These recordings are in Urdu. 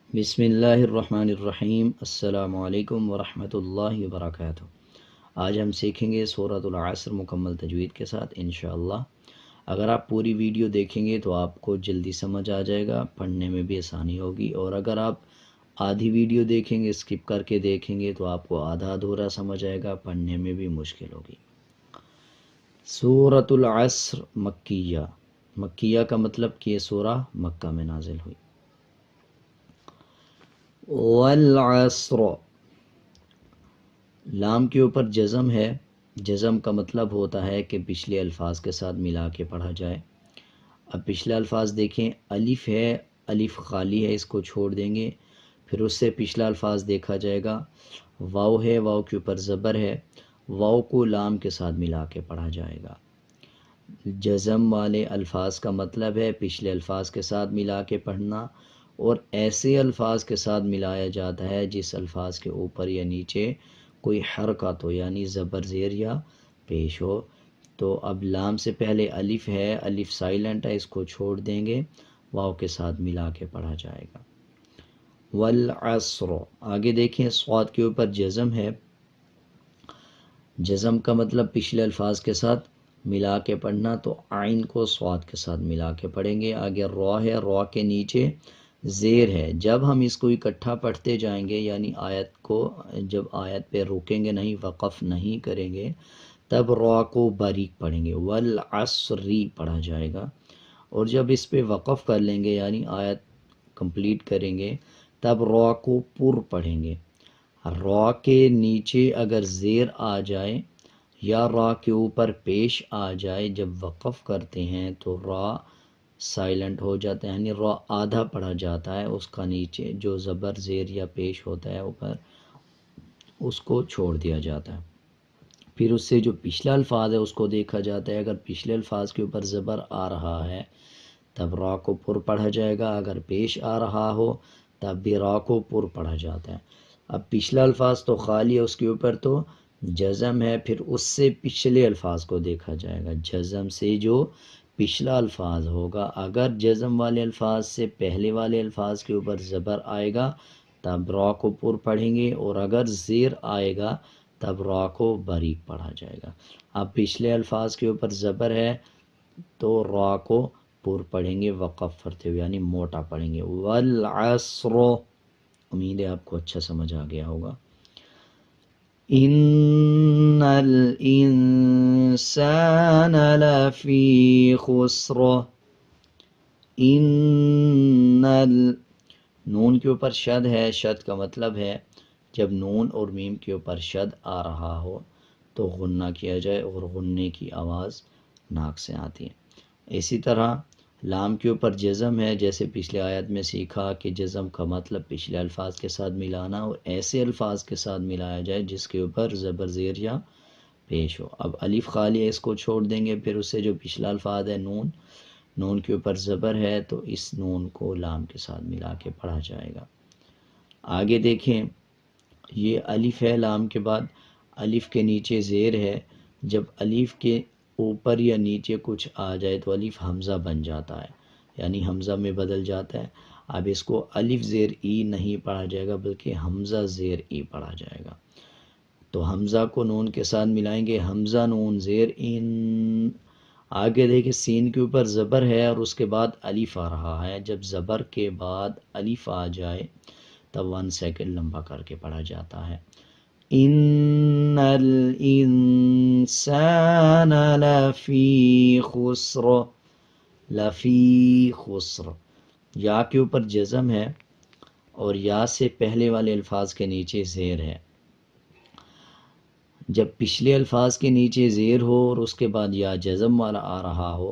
بسم اللہ الرحمن الرحیم۔ السلام علیکم ورحمۃ اللہ وبرکاتہ۔ آج ہم سیکھیں گے سورۃ العصر مکمل تجوید کے ساتھ انشاءاللہ۔ اگر آپ پوری ویڈیو دیکھیں گے تو آپ کو جلدی سمجھ آ جائے گا، پڑھنے میں بھی آسانی ہوگی، اور اگر آپ آدھی ویڈیو دیکھیں گے، اسکپ کر کے دیکھیں گے، تو آپ کو آدھا ادھورا سمجھ آئے گا، پڑھنے میں بھی مشکل ہوگی۔ سورۃ العصر مکیہ، مکیہ کا مطلب کہ یہ سورہ مکہ میں نازل ہوئی۔ والعصر، لام کے اوپر جزم ہے۔ جزم کا مطلب ہوتا ہے کہ پچھلے الفاظ کے ساتھ ملا کے پڑھا جائے۔ اب پچھلے الفاظ دیکھیں، الف ہے، الف خالی ہے، اس کو چھوڑ دیں گے، پھر اس سے پچھلا الفاظ دیکھا جائے گا۔ واو ہے، واو کے اوپر زبر ہے، واو کو لام کے ساتھ ملا کے پڑھا جائے گا۔ جزم والے الفاظ کا مطلب ہے پچھلے الفاظ کے ساتھ ملا کے پڑھنا، اور ایسے الفاظ کے ساتھ ملایا جاتا ہے جس الفاظ کے اوپر یا نیچے کوئی حرکت ہو، یعنی زبر زیر یا پیش ہو۔ تو اب لام سے پہلے الف ہے، الف سائلنٹ ہے، اس کو چھوڑ دیں گے، واو کے ساتھ ملا کے پڑھا جائے گا۔ والعصر، آگے دیکھیں، صاد کے اوپر جزم ہے۔ جزم کا مطلب پچھلے الفاظ کے ساتھ ملا کے پڑھنا، تو عین کو صاد کے ساتھ ملا کے پڑھیں گے۔ آگے را ہے، را کے نیچے زیر ہے۔ جب ہم اس کو اکٹھا پڑھتے جائیں گے، یعنی آیت کو جب آیت پہ روکیں گے نہیں، وقف نہیں کریں گے، تب را کو باریک پڑھیں گے، والعصری پڑھا جائے گا۔ اور جب اس پہ وقف کر لیں گے، یعنی آیت کمپلیٹ کریں گے، تب را کو پر پڑھیں گے۔ را کے نیچے اگر زیر آ جائے یا را کے اوپر پیش آ جائے جب وقف کرتے ہیں، تو را سائلنٹ ہو جاتا ہے، یعنی را آدھا پڑھا جاتا ہے، اس کا نیچے جو زبر زیر یا پیش ہوتا ہے اوپر، اس کو چھوڑ دیا جاتا ہے۔ پھر اس سے جو پچھلا الفاظ ہے اس کو دیکھا جاتا ہے۔ اگر پچھلے الفاظ کے اوپر زبر آ رہا ہے تب را کو پر پڑھا جائے گا، اگر پیش آ رہا ہو تب بھی را کو پر پڑھا جاتا ہے۔ اب پچھلا الفاظ تو خالی ہے، اس کے اوپر تو جزم ہے، پھر اس سے پچھلے الفاظ کو دیکھا جائے گا۔ جزم سے جو پچھلا الفاظ ہوگا، اگر جزم والے الفاظ سے پہلے والے الفاظ کے اوپر زبر آئے گا تب را کو پر پڑھیں گے، اور اگر زیر آئے گا تب را کو باریک پڑھا جائے گا۔ اب پچھلے الفاظ کے اوپر زبر ہے تو را کو پر پڑھیں گے وقف کرتے ہوئے، یعنی موٹا پڑھیں گے۔ والعصر، امید ہے آپ کو اچھا سمجھ آ گیا ہوگا۔ ان الانسان لفی خسر، نون کے اوپر شد ہے۔ شد کا مطلب ہے جب نون اور میم کے اوپر شد آ رہا ہو تو غنہ کیا جائے، اور غننے کی آواز ناک سے آتی ہے۔ اسی طرح لام کے اوپر جزم ہے، جیسے پچھلے آیت میں سیکھا کہ جزم کا مطلب پچھلے الفاظ کے ساتھ ملانا، اور ایسے الفاظ کے ساتھ ملایا جائے جس کے اوپر زبر زیر یا پیش ہو۔ اب الف خالی ہے، اس کو چھوڑ دیں گے، پھر اس سے جو پچھلا الفاظ ہے نون، نون کے اوپر زبر ہے تو اس نون کو لام کے ساتھ ملا کے پڑھا جائے گا۔ آگے دیکھیں، یہ الف ہے، لام کے بعد الف کے نیچے زیر ہے۔ جب الف کے اوپر یا نیچے کچھ آ جائے تو الف حمزہ بن جاتا ہے، یعنی حمزہ میں بدل جاتا ہے۔ اب اس کو الف زیر ای نہیں پڑھا جائے گا بلکہ حمزہ زیر ای پڑھا جائے گا۔ تو حمزہ کو نون کے ساتھ ملائیں گے، حمزہ نون زیر ان۔ آگے دیکھیں، سین کے اوپر زبر ہے اور اس کے بعد الف آ رہا ہے۔ جب زبر کے بعد الف آ جائے تب 1 سیکنڈ لمبا کر کے پڑھا جاتا ہے۔ ان الانسان لفی خسر، لفی خسر، یا کے اوپر جزم ہے اور یا سے پہلے والے الفاظ کے نیچے زیر ہے۔ جب پچھلے الفاظ کے نیچے زیر ہو اور اس کے بعد یا جزم والا آ رہا ہو،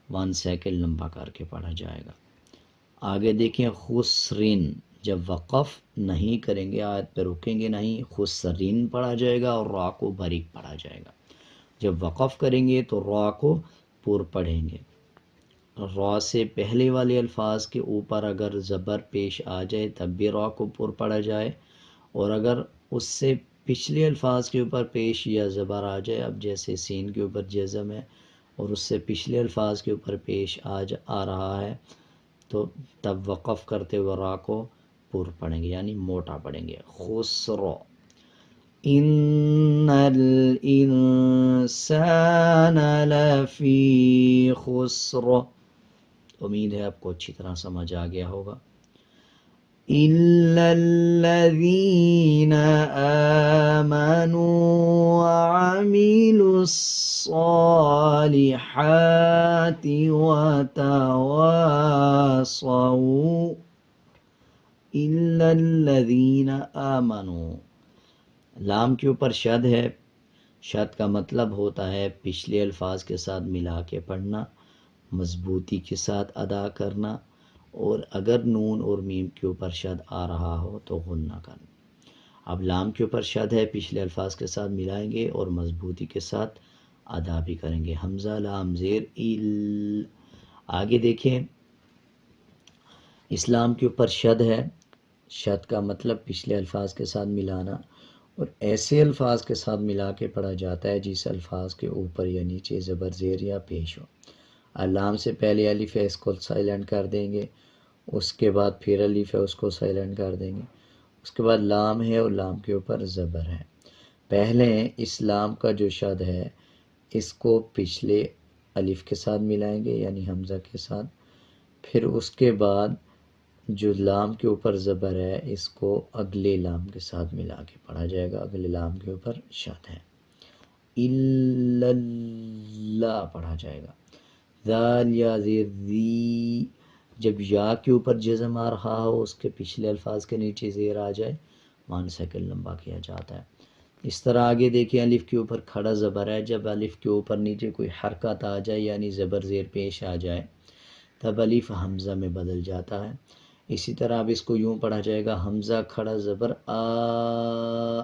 1 سیکنڈ لمبا کر کے پڑھا جائے گا۔ آگے دیکھیں، خسرین، جب وقف نہیں کریں گے، آیت پہ رکیں گے نہیں، خسرین پڑھا جائے گا اور را کو باریک پڑھا جائے گا۔ جب وقف کریں گے تو را کو پر پڑھیں گے۔ را سے پہلے والے الفاظ کے اوپر اگر زبر پیش آ جائے تب بھی را کو پر پڑھا جائے، اور اگر اس سے پچھلے الفاظ کے اوپر پیش یا زبر آ جائے، اب جیسے سین کے اوپر جزم ہے اور اس سے پچھلے الفاظ کے اوپر پیش آ رہا ہے، تو تب وقف کرتے ہوئے را کو پر پڑھیں گے یعنی موٹا پڑھیں گے، خسر، ان الانسان لفی خسر، امید ہے آپ کو اچھی طرح سمجھ آ گیا ہوگا۔ إِلَّا الَّذِينَ آمَنُوا وَعَمِلُوا الصَّالِحَاتِ وَتَوَاصَوْا إِلَّا الَّذِينَ آمَنُوا، لام کے اوپر شد ہے، شد کا مطلب ہوتا ہے پچھلے الفاظ کے ساتھ ملا کے پڑھنا، مضبوطی کے ساتھ ادا کرنا، اور اگر نون اور میم کے اوپر شد آ رہا ہو تو غنہ کرنا۔ اب لام کے اوپر شد ہے، پچھلے الفاظ کے ساتھ ملائیں گے اور مضبوطی کے ساتھ ادا بھی کریں گے، حمزہ لام زیر ال۔ آگے دیکھیں، اسلام کے اوپر شد ہے، شد کا مطلب پچھلے الفاظ کے ساتھ ملانا، اور ایسے الفاظ کے ساتھ ملا کے پڑھا جاتا ہے جس الفاظ کے اوپر یا نیچے زبر زیر یا پیش ہو۔ لام سے پہلے الف ہے، اس کو سائلنٹ کر دیں گے، اس کے بعد پھر الف ہے، اس کو سائلنٹ کر دیں گے، اس کے بعد لام ہے اور لام کے اوپر زبر ہے۔ پہلے اس لام کا جو شد ہے اس کو پچھلے الف کے ساتھ ملائیں گے یعنی حمزہ کے ساتھ، پھر اس کے بعد جو لام کے اوپر زبر ہے اس کو اگلے لام کے ساتھ ملا کے پڑھا جائے گا، اگلے لام کے اوپر شد ہے، الا اللہ پڑھا جائے گا، ذال یا زیر ذی، جب یا کے اوپر جزم آ رہا ہو اس کے پچھلے الفاظ کے نیچے زیر آ جائے 1 سیکنڈ لمبا کیا جاتا ہے۔ اس طرح آگے دیکھیں، الف کے اوپر کھڑا زبر ہے، جب الف کے اوپر نیچے کوئی حرکت آ جائے یعنی زبر زیر پیش آ جائے تب الف حمزہ میں بدل جاتا ہے۔ اسی طرح اب اس کو یوں پڑھا جائے گا، حمزہ کھڑا زبر آ،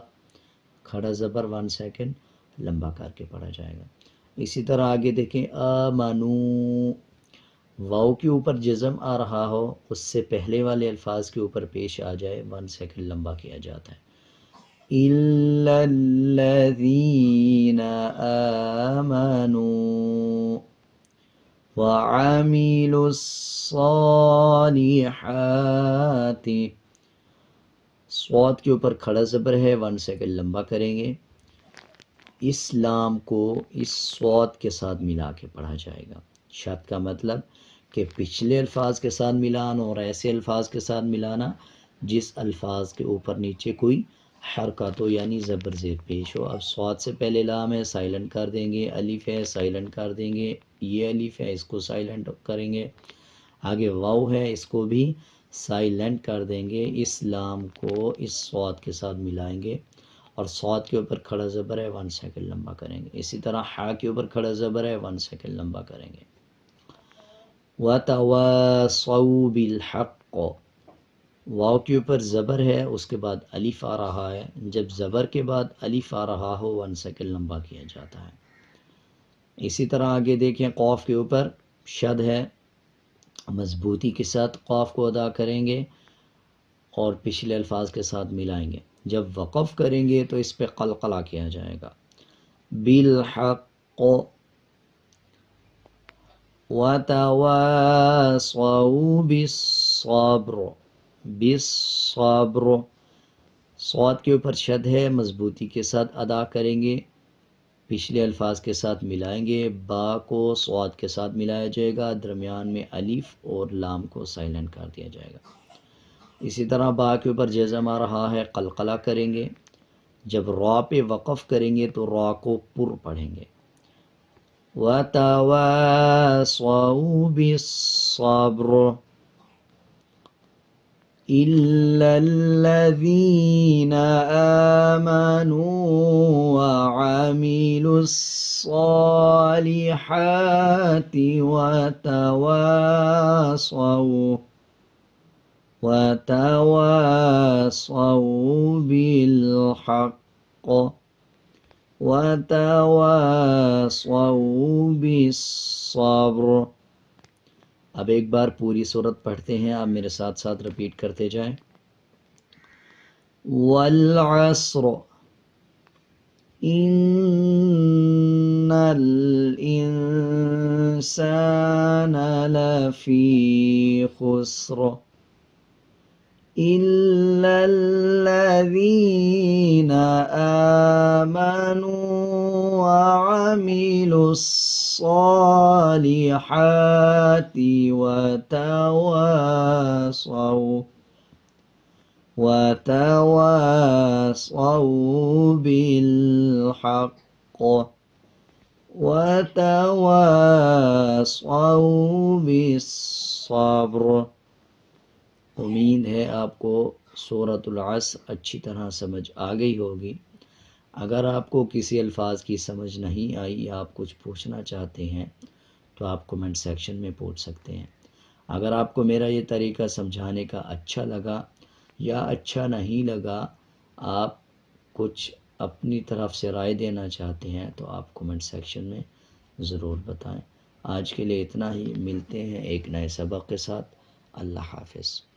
کھڑا زبر 1 سیکنڈ لمبا کر کے پڑھا جائے گا۔ اسی طرح آگے دیکھیں، آمنو، واؤ کے اوپر جزم آ رہا ہو اس سے پہلے والے الفاظ کے اوپر پیش آ جائے 1 سیکنڈ لمبا کیا جاتا ہے، إِلَّا الَّذِينَ آمَنُوا وَعَمِلُوا الصَّالِحَاتِ، صوت کے اوپر کھڑا زبر ہے 1 سیکنڈ لمبا کریں گے، اس لام کو اس صوت کے ساتھ ملا کے پڑھا جائے گا۔ شد کا مطلب کہ پچھلے الفاظ کے ساتھ ملانا اور ایسے الفاظ کے ساتھ ملانا جس الفاظ کے اوپر نیچے کوئی حرکت ہو یعنی زبر زیر پیش ہو۔ اب صوت سے پہلے لام ہے، سائلنٹ کر دیں گے، الف ہے سائلنٹ کر دیں گے، یہ الف ہے اس کو سائلنٹ کریں گے، آگے واؤ ہے اس کو بھی سائلنٹ کر دیں گے، اس لام کو اس صوت کے ساتھ ملائیں گے اور صوت کے اوپر کھڑا زبر ہے 1 سیکنڈ لمبا کریں گے، اسی طرح ہا کے اوپر کھڑا زبر ہے 1 سیکنڈ لمبا کریں گے۔ وَتَوَاصَوْا بِالْحَقِّ، واو کے اوپر زبر ہے اس کے بعد الف آ رہا ہے، جب زبر کے بعد الف آ رہا ہو 1 سیکنڈ لمبا کیا جاتا ہے۔ اسی طرح آگے دیکھیں، قاف کے اوپر شد ہے، مضبوطی کے ساتھ قاف کو ادا کریں گے اور پچھلے الفاظ کے ساتھ ملائیں گے، جب وقف کریں گے تو اس پہ قلقلہ کیا جائے گا، بالحق وَتَوَاصَوْا بِالصَّبْرِ، بالصبر، صوت کے اوپر شد ہے، مضبوطی کے ساتھ ادا کریں گے، پچھلے الفاظ کے ساتھ ملائیں گے، با کو صوت کے ساتھ ملایا جائے گا، درمیان میں الف اور لام کو سائلنٹ کر دیا جائے گا۔ اسی طرح با کے اوپر جزم آ رہا ہے، قلقلہ کریں گے، جب را پہ وقف کریں گے تو را کو پر پڑھیں گے، وَتَوَاصَوْا بِالصَّبْرِ إِلَّا الَّذِينَ آمَنُوا وَعَمِلُوا الصَّالِحَاتِ وَتَوَاصَوْا بِالْحَقِّ وَتَوَاصَوْا بِالصَّبْرِ۔ اب ایک بار پوری سورت پڑھتے ہیں، آپ میرے ساتھ ساتھ رپیٹ کرتے جائیں۔ وَالْعَصْرِ إِنَّ الْإِنسَانَ لَفِي خُسْرٍ إلا الذين آمنوا وعملوا الصالحات وتواصوا بالحق وتواصوا بالصبر۔ امید ہے آپ کو سورۃ العصر اچھی طرح سمجھ آ گئی ہوگی۔ اگر آپ کو کسی الفاظ کی سمجھ نہیں آئی یا آپ کچھ پوچھنا چاہتے ہیں تو آپ کمنٹ سیکشن میں پوچھ سکتے ہیں۔ اگر آپ کو میرا یہ طریقہ سمجھانے کا اچھا لگا یا اچھا نہیں لگا، آپ کچھ اپنی طرف سے رائے دینا چاہتے ہیں تو آپ کمنٹ سیکشن میں ضرور بتائیں۔ آج کے لیے اتنا ہی، ملتے ہیں ایک نئے سبق کے ساتھ۔ اللہ حافظ۔